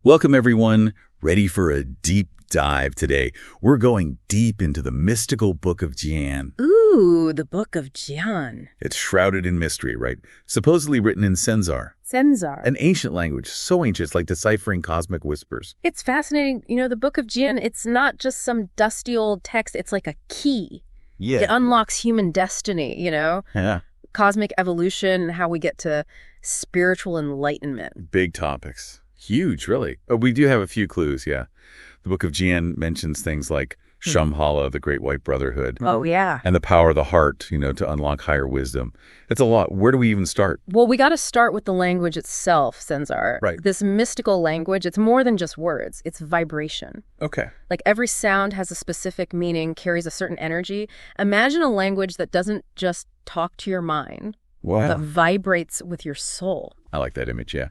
Welcome, everyone. Ready for a deep dive today. We're going deep into the mystical Book of Dzyan. Ooh, the Book of Dzyan. It's shrouded in mystery, right? Supposedly written in Senzar, Senzar. an ancient language, so ancient it's like deciphering cosmic whispers. It's fascinating. You know, the Book of Dzyan, it's not just some dusty old text. It's like a key. Yeah. It unlocks human destiny, Yeah. cosmic evolution, and how we get to spiritual enlightenment. Big topics. Huge, really. Oh, we do have a few clues, yeah. The Book of Dzyan mentions things like Shambhala, the Great White Brotherhood. Oh, yeah. And the power of the heart, to unlock higher wisdom. It's a lot. Where do we even start? Well, we got to start with the language itself, Senzar. Right. This mystical language, it's more than just words. It's vibration. Okay. Like every sound has a specific meaning, carries a certain energy. Imagine a language that doesn't just talk to your mind, Wow. but vibrates with your soul. I like that image, yeah.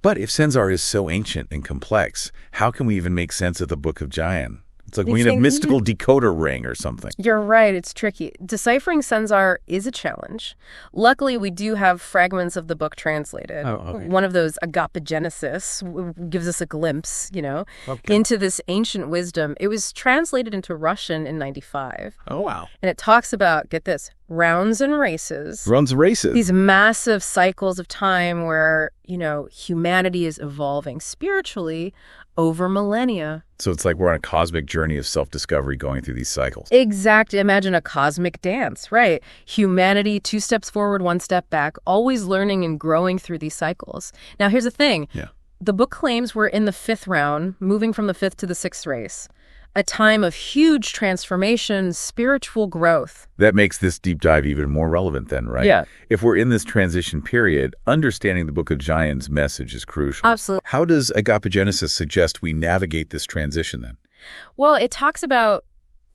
But if Senzar is so ancient and complex, how can we even make sense of the Book of Dzyan? It's like we need a mystical decoder ring or something. You're right, it's tricky. Deciphering Senzar is a challenge. Luckily, we do have fragments of the book translated. Oh, okay. One of those agapegenesis gives us a glimpse, into this ancient wisdom. It was translated into Russian in 95. Oh, wow. And it talks about, get this, rounds and races. Runs races. These massive cycles of time where, humanity is evolving spiritually over millennia. So it's like we're on a cosmic journey of self-discovery going through these cycles. Exactly. Imagine a cosmic dance, right? Humanity, 2 steps forward, 1 step back, always learning and growing through these cycles. Now, here's the thing. Yeah. The book claims we're in the 5th round, moving from the 5th to the 6th race. A time of huge transformation, spiritual growth. That makes this deep dive even more relevant then, right? Yeah. If we're in this transition period, understanding the Book of Dzyan's message is crucial. Absolutely. How does agapegenesis suggest we navigate this transition then? Well, it talks about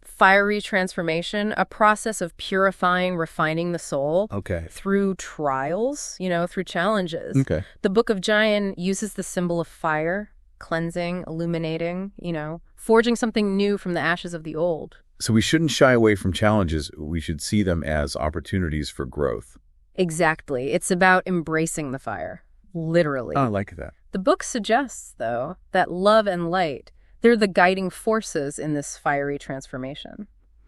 fiery transformation, a process of purifying, refining the soul through trials, through challenges. Okay. The Book of Dzyan uses the symbol of fire, cleansing, illuminating, forging something new from the ashes of the old. So we shouldn't shy away from challenges. We should see them as opportunities for growth. Exactly. It's about embracing the fire, literally. I like that. The book suggests, though, that love and light, they're the guiding forces in this fiery transformation.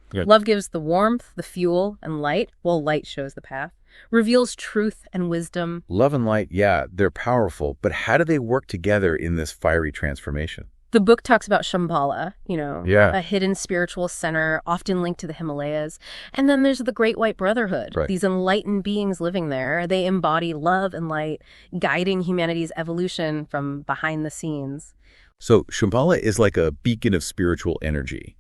Good. Love gives the warmth, the fuel, and light, while light shows the path, reveals truth and wisdom. Love and light, yeah, they're powerful, but how do they work together in this fiery transformation? The book talks about Shambhala, Yeah. a hidden spiritual center, often linked to the Himalayas. And then there's the Great White Brotherhood. Right. These enlightened beings living there. They embody love and light, guiding humanity's evolution from behind the scenes. So Shambhala is like a beacon of spiritual energy.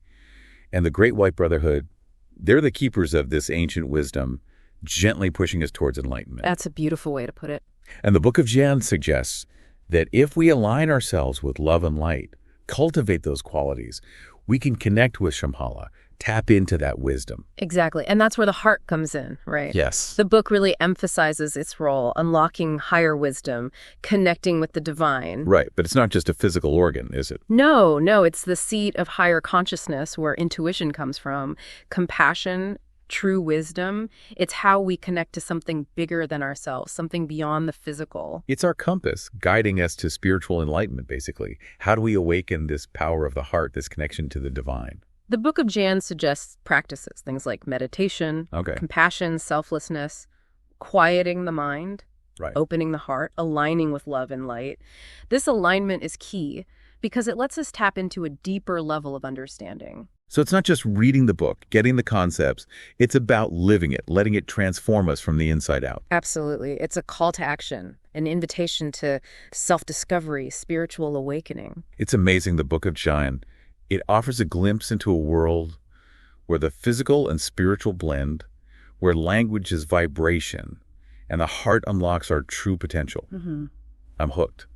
And the Great White Brotherhood, they're the keepers of this ancient wisdom, gently pushing us towards enlightenment. That's a beautiful way to put it. And the Book of Dzyan suggests that if we align ourselves with love and light, cultivate those qualities, we can connect with Shambhala, tap into that wisdom. Exactly. And that's where the heart comes in, right? Yes. The book really emphasizes its role, unlocking higher wisdom, connecting with the divine. Right, but it's not just a physical organ, is it? No, it's the seat of higher consciousness where intuition comes from, compassion, true wisdom. It's how we connect to something bigger than ourselves, something beyond the physical. It's our compass guiding us to spiritual enlightenment, basically. How do we awaken this power of the heart, this connection to the divine? The Book of Dzyan suggests practices, things like meditation, compassion, selflessness, quieting the mind, Right. opening the heart, aligning with love and light. This alignment is key because it lets us tap into a deeper level of understanding. So it's not just reading the book, getting the concepts. It's about living it, letting it transform us from the inside out. Absolutely. It's a call to action, an invitation to self-discovery, spiritual awakening. It's amazing, the Book of Dzyan. It offers a glimpse into a world where the physical and spiritual blend, where language is vibration, and the heart unlocks our true potential. I'm hooked.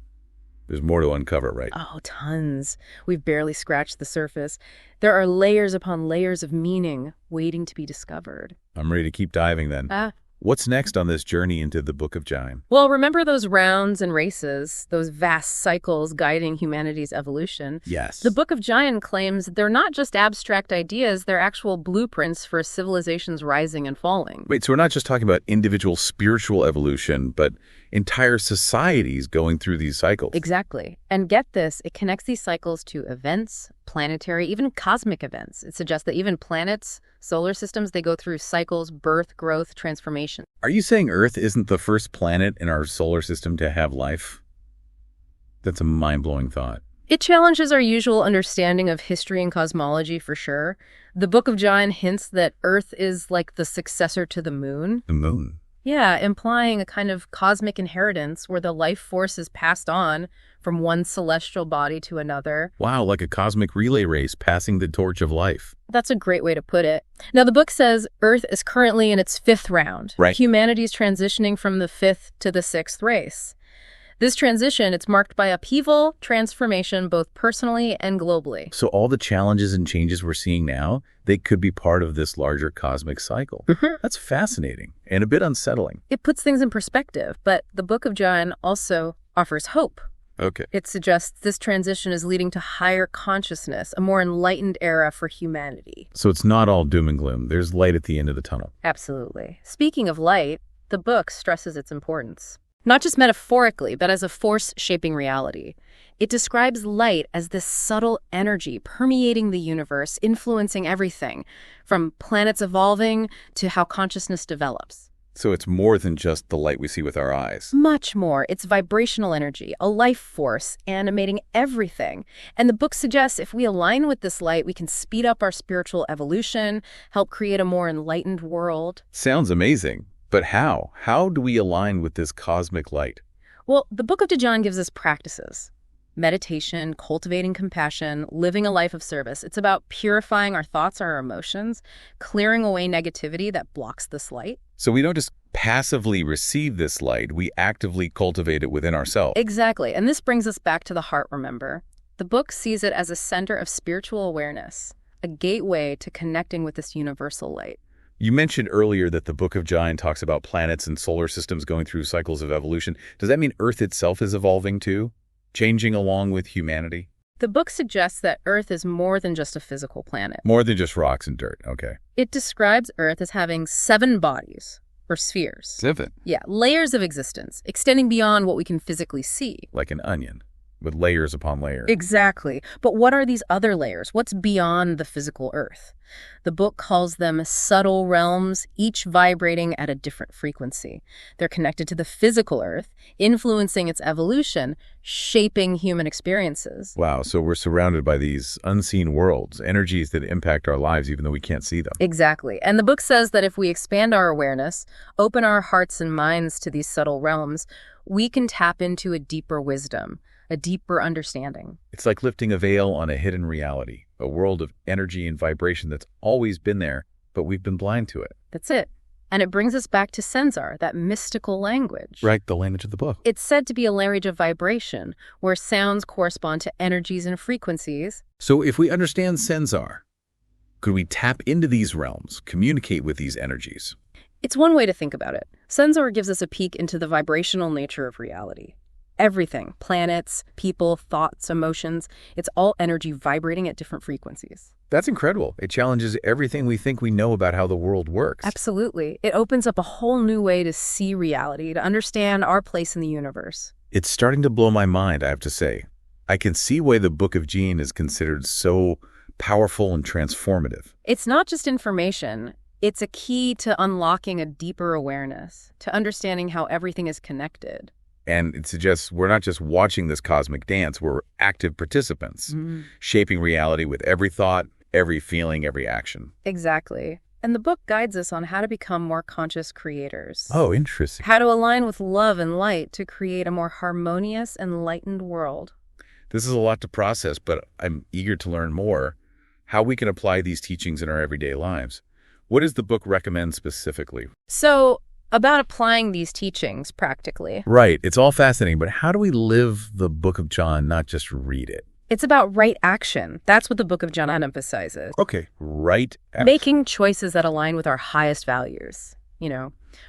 There's more to uncover, right? Oh, tons. We've barely scratched the surface. There are layers upon layers of meaning waiting to be discovered. I'm ready to keep diving then. What's next on this journey into the Book of Dzyan? Well, remember those rounds and races, those vast cycles guiding humanity's evolution? Yes. The Book of Dzyan claims they're not just abstract ideas, they're actual blueprints for civilizations rising and falling. Wait, so we're not just talking about individual spiritual evolution, but entire societies going through these cycles. Exactly. And get this, it connects these cycles to events, planetary, even cosmic events. It suggests that even planets, solar systems, they go through cycles, birth, growth, transformation. Are you saying Earth isn't the first planet in our solar system to have life? That's a mind-blowing thought. It challenges our usual understanding of history and cosmology for sure. The Book of Dzyan hints that Earth is like the successor to the moon. The moon? Yeah, implying a kind of cosmic inheritance where the life force is passed on from one celestial body to another. Wow, like a cosmic relay race passing the torch of life. That's a great way to put it. Now, the book says Earth is currently in its 5th round. Right. Humanity's transitioning from the 5th to the 6th race. This transition, it's marked by upheaval, transformation, both personally and globally. So all the challenges and changes we're seeing now, they could be part of this larger cosmic cycle. That's fascinating and a bit unsettling. It puts things in perspective, but the Book of Dzyan also offers hope. Okay. It suggests this transition is leading to higher consciousness, a more enlightened era for humanity. So it's not all doom and gloom. There's light at the end of the tunnel. Absolutely. Speaking of light, the book stresses its importance. Not just metaphorically, but as a force shaping reality. It describes light as this subtle energy permeating the universe, influencing everything, from planets evolving to how consciousness develops. So it's more than just the light we see with our eyes. Much more. It's vibrational energy, a life force animating everything. And the book suggests if we align with this light, we can speed up our spiritual evolution, help create a more enlightened world. Sounds amazing. But how? How do we align with this cosmic light? Well, the Book of Dzyan gives us practices. Meditation, cultivating compassion, living a life of service. It's about purifying our thoughts, our emotions, clearing away negativity that blocks this light. So we don't just passively receive this light, we actively cultivate it within ourselves. Exactly. And this brings us back to the heart, remember? The book sees it as a center of spiritual awareness, a gateway to connecting with this universal light. You mentioned earlier that the Book of Dzyan talks about planets and solar systems going through cycles of evolution. Does that mean Earth itself is evolving too? Changing along with humanity? The book suggests that Earth is more than just a physical planet. More than just rocks and dirt, okay. It describes Earth as having 7 bodies, or spheres. 7? Yeah, layers of existence, extending beyond what we can physically see. Like an onion, with layers upon layers. Exactly. But what are these other layers? What's beyond the physical Earth? The book calls them subtle realms, each vibrating at a different frequency. They're connected to the physical Earth, influencing its evolution, shaping human experiences. Wow, so we're surrounded by these unseen worlds, energies that impact our lives even though we can't see them. Exactly. And the book says that if we expand our awareness, open our hearts and minds to these subtle realms, we can tap into a deeper wisdom, a deeper understanding. It's like lifting a veil on a hidden reality, a world of energy and vibration that's always been there, but we've been blind to it. That's it. And it brings us back to Senzar, that mystical language. Right, the language of the book. It's said to be a language of vibration, where sounds correspond to energies and frequencies. So if we understand Senzar, could we tap into these realms, communicate with these energies? It's one way to think about it. Senzar gives us a peek into the vibrational nature of reality. Everything, planets, people, thoughts, emotions, it's all energy vibrating at different frequencies. That's incredible. It challenges everything we think we know about how the world works. Absolutely. It opens up a whole new way to see reality, to understand our place in the universe. It's starting to blow my mind, I have to say. I can see why the Book of Dzyan is considered so powerful and transformative. It's not just information. It's a key to unlocking a deeper awareness, to understanding how everything is connected. And it suggests we're not just watching this cosmic dance, we're active participants, shaping reality with every thought, every feeling, every action. Exactly. And the book guides us on how to become more conscious creators. Oh, interesting. How to align with love and light to create a more harmonious, enlightened world. This is a lot to process, but I'm eager to learn more how we can apply these teachings in our everyday lives. What does the book recommend specifically? So, about applying these teachings practically. Right. It's all fascinating, but how do we live the Book of Dzyan, not just read it? It's about right action. That's what the Book of Dzyan emphasizes. Okay, right action. Making choices that align with our highest values.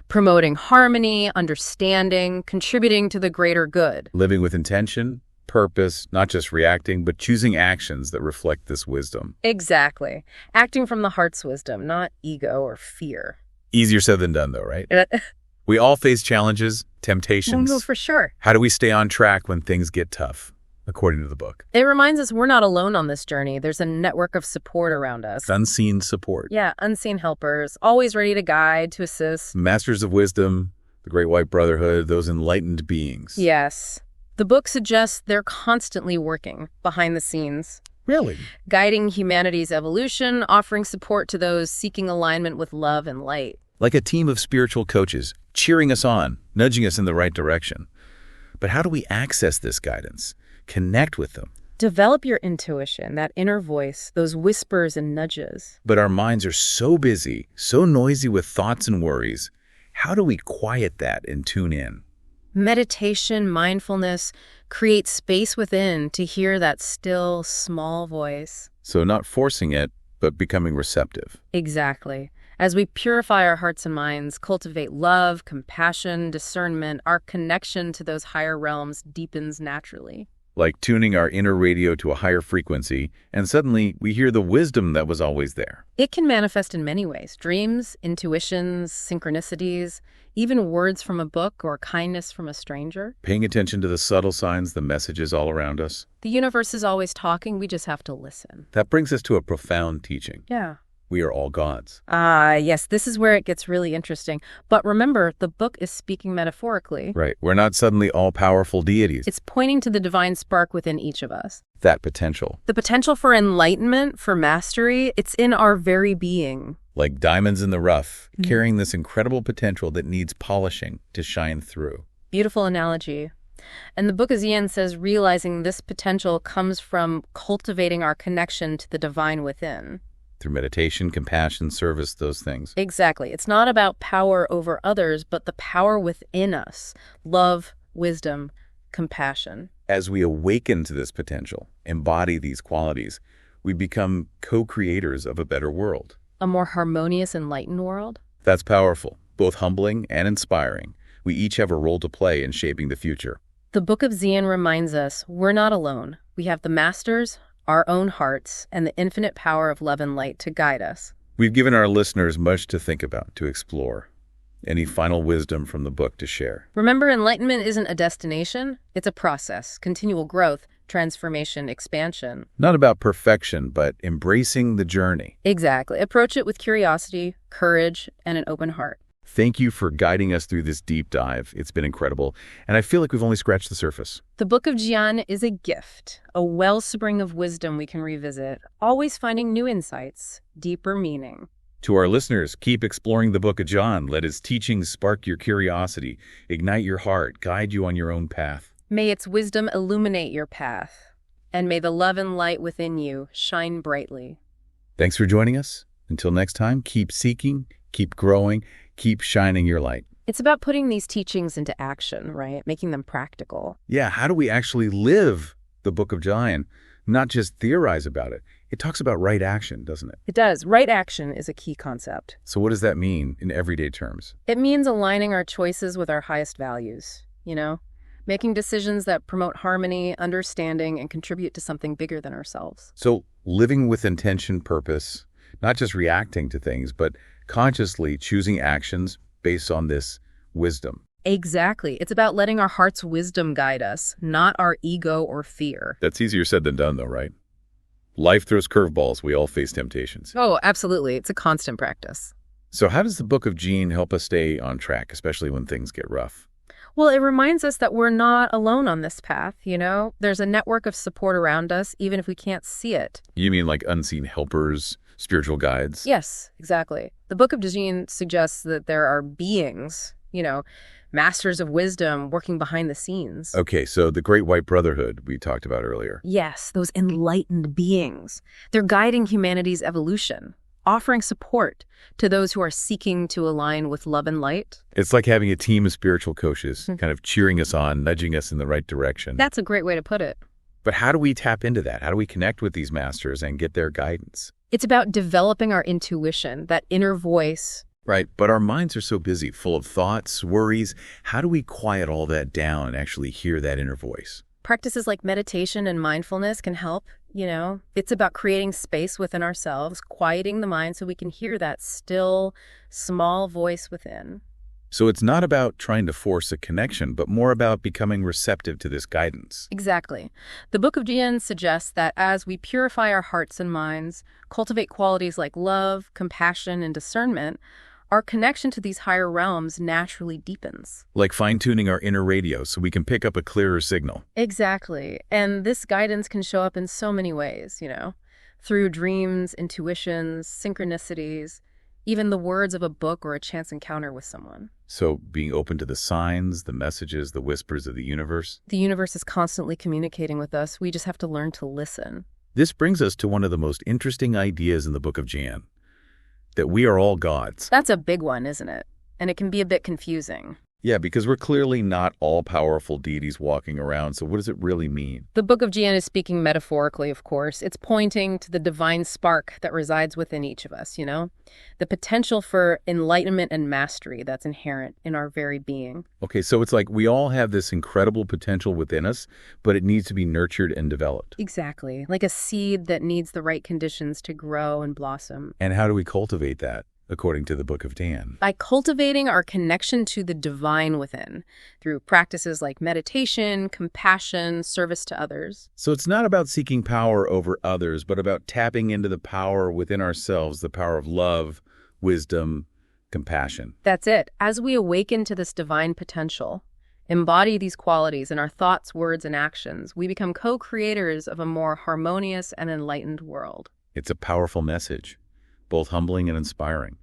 Promoting harmony, understanding, contributing to the greater good. Living with intention, purpose, not just reacting, but choosing actions that reflect this wisdom. Exactly. Acting from the heart's wisdom, not ego or fear. Easier said than done, though, right? We all face challenges, temptations. No, for sure. How do we stay on track when things get tough, according to the book? It reminds us we're not alone on this journey. There's a network of support around us. Unseen support. Yeah, unseen helpers, always ready to guide, to assist. Masters of wisdom, the Great White Brotherhood, those enlightened beings. Yes. The book suggests they're constantly working behind the scenes, Really? guiding humanity's evolution, offering support to those seeking alignment with love and light. Like a team of spiritual coaches, cheering us on, nudging us in the right direction. But how do we access this guidance? Connect with them? Develop your intuition, that inner voice, those whispers and nudges. But our minds are so busy, so noisy with thoughts and worries. How do we quiet that and tune in? Meditation, mindfulness, create space within to hear that still, small voice. So not forcing it, but becoming receptive. Exactly. As we purify our hearts and minds, cultivate love, compassion, discernment, our connection to those higher realms deepens naturally. Like tuning our inner radio to a higher frequency, and suddenly we hear the wisdom that was always there. It can manifest in many ways. Dreams, intuitions, synchronicities, even words from a book or kindness from a stranger. Paying attention to the subtle signs, the messages all around us. The universe is always talking, we just have to listen. That brings us to a profound teaching. Yeah. We are all gods. Yes, this is where it gets really interesting. But remember, the book is speaking metaphorically. Right. We're not suddenly all-powerful deities. It's pointing to the divine spark within each of us. That potential. The potential for enlightenment, for mastery, it's in our very being. Like diamonds in the rough, carrying this incredible potential that needs polishing to shine through. Beautiful analogy. And the Book of Dzyan says realizing this potential comes from cultivating our connection to the divine within. Through meditation, compassion, service, those things. Exactly. It's not about power over others, but the power within us. Love, wisdom, compassion. As we awaken to this potential, embody these qualities, we become co-creators of a better world. A more harmonious, enlightened world? That's powerful, both humbling and inspiring. We each have a role to play in shaping the future. The Book of Dzyan reminds us we're not alone. We have the masters, our own hearts, and the infinite power of love and light to guide us. We've given our listeners much to think about, to explore. Any final wisdom from the book to share? Remember, enlightenment isn't a destination. It's a process, continual growth, transformation, expansion. Not about perfection, but embracing the journey. Exactly. Approach it with curiosity, courage, and an open heart. Thank you for guiding us through this deep dive. It's been incredible, and I feel like we've only scratched the surface. The Book of Dzyan is a gift, a wellspring of wisdom we can revisit, always finding new insights, deeper meaning. To our listeners, keep exploring the Book of Dzyan. Let its teachings spark your curiosity, ignite your heart, guide you on your own path. May its wisdom illuminate your path, and may the love and light within you shine brightly. Thanks for joining us. Until next time, keep seeking, keep growing, keep shining your light. It's about putting these teachings into action, right? Making them practical. Yeah, how do we actually live the Book of Dzyan? Not just theorize about it. It talks about right action, doesn't it? It does. Right action is a key concept. So what does that mean in everyday terms? It means aligning our choices with our highest values, making decisions that promote harmony, understanding, and contribute to something bigger than ourselves. So living with intention, purpose, not just reacting to things, but consciously choosing actions based on this wisdom. Exactly. It's about letting our heart's wisdom guide us, not our ego or fear. That's easier said than done, though, right? Life throws curveballs. We all face temptations. Oh, absolutely. It's a constant practice. So how does the Book of Dzyan help us stay on track, especially when things get rough? Well, it reminds us that we're not alone on this path, There's a network of support around us, even if we can't see it. You mean like unseen helpers, spiritual guides? Yes, exactly. The Book of Dzyan suggests that there are beings, masters of wisdom working behind the scenes. Okay, so the Great White Brotherhood we talked about earlier. Yes, those enlightened beings. They're guiding humanity's evolution, offering support to those who are seeking to align with love and light. It's like having a team of spiritual coaches kind of cheering us on, nudging us in the right direction. That's a great way to put it. But how do we tap into that? How do we connect with these masters and get their guidance? It's about developing our intuition, that inner voice. Right, but our minds are so busy, full of thoughts, worries. How do we quiet all that down and actually hear that inner voice? Practices like meditation and mindfulness can help, It's about creating space within ourselves, quieting the mind so we can hear that still, small voice within. So it's not about trying to force a connection, but more about becoming receptive to this guidance. Exactly. The Book of Dzyan suggests that as we purify our hearts and minds, cultivate qualities like love, compassion, and discernment, our connection to these higher realms naturally deepens. Like fine-tuning our inner radio so we can pick up a clearer signal. Exactly. And this guidance can show up in so many ways, through dreams, intuitions, synchronicities, even the words of a book or a chance encounter with someone. So being open to the signs, the messages, the whispers of the universe. The universe is constantly communicating with us. We just have to learn to listen. This brings us to one of the most interesting ideas in the Book of Dzyan, that we are all gods. That's a big one, isn't it? And it can be a bit confusing. Yeah, because we're clearly not all-powerful deities walking around, so what does it really mean? The Book of Dzyan is speaking metaphorically, of course. It's pointing to the divine spark that resides within each of us, the potential for enlightenment and mastery that's inherent in our very being. Okay, so it's like we all have this incredible potential within us, but it needs to be nurtured and developed. Exactly, like a seed that needs the right conditions to grow and blossom. And how do we cultivate that, according to the Book of Dzyan? By cultivating our connection to the divine within, through practices like meditation, compassion, service to others. So it's not about seeking power over others, but about tapping into the power within ourselves, the power of love, wisdom, compassion. That's it. As we awaken to this divine potential, embody these qualities in our thoughts, words, and actions, we become co-creators of a more harmonious and enlightened world. It's a powerful message, both humbling and inspiring.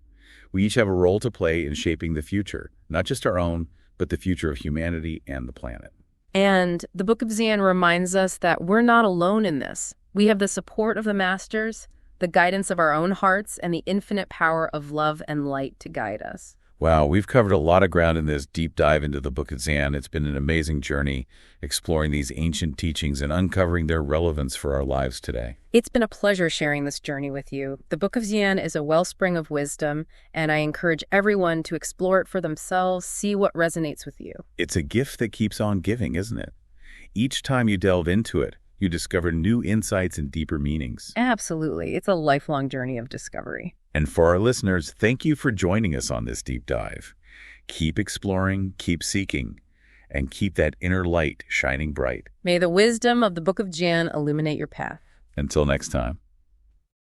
We each have a role to play in shaping the future, not just our own, but the future of humanity and the planet. And the Book of Dzyan reminds us that we're not alone in this. We have the support of the masters, the guidance of our own hearts, and the infinite power of love and light to guide us. Wow, we've covered a lot of ground in this deep dive into the Book of Dzyan. It's been an amazing journey exploring these ancient teachings and uncovering their relevance for our lives today. It's been a pleasure sharing this journey with you. The Book of Dzyan is a wellspring of wisdom, and I encourage everyone to explore it for themselves, see what resonates with you. It's a gift that keeps on giving, isn't it? Each time you delve into it, you discover new insights and deeper meanings. Absolutely. It's a lifelong journey of discovery. And for our listeners, thank you for joining us on this deep dive. Keep exploring, keep seeking, and keep that inner light shining bright. May the wisdom of the Book of Dzyan illuminate your path. Until next time.